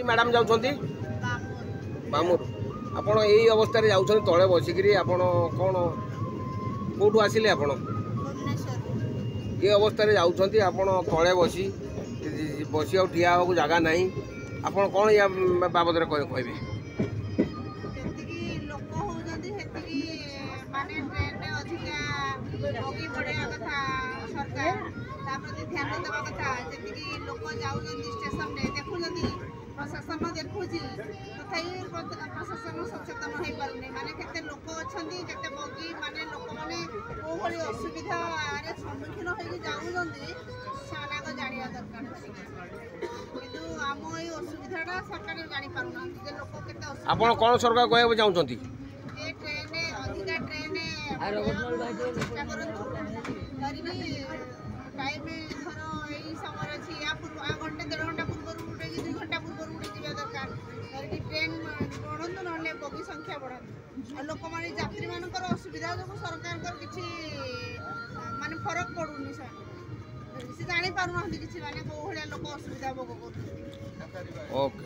Madam जाउछंती बामुर आपण एई अवस्था रे जाउछन तळे बसिकरी आपण कोन कोठु आसिले आपण भुवनेश्वर ये अवस्था रे जाउछंती आपण तळे बसी बसी आ ठिया को जगह नहीं आपण कोन या बाबद रे कहबे जेतिकी लोक होउजंती हेतिकी माने ट्रेन रे अधिका होगी पड़ेया कथा सरकार ता प्रति ध्यान देबा कथा जेतिकी लोक जाउजंती स्टेशन रे देखुजंती प्रशासन देखुची तथापि प्रशासन सचेतन हो पारे माने केते लोक अछंती केते बगी माने लोक माने को भली असुविधा रे सम्मुखीन होई जाउजंती साना को जानिया दरकार किंतु आम ए असुविधाटा सरकार जानी पारुना जे लोक केते आपण कोन सरकार कहबे चाहुचंती ए ट्रेन अधिका ट्रेन चेष्टा करंतु धरिनी टाइम धर एई समय अछि या पूर्व घंटे 1.5 घंटा पूर्व उठे 2 घंटा पूर्व उठे जीवा दरकार धरिनी ट्रेन बढ़ंतु नले बगी संख्या बढ़ंतु आ लोक माने यात्री मानकर असुविधा जो सरकार कर किछि माने फरक पडुनी से जानी पारुना किछि माने को भलिया लोक असुविधा भोग करू ओके।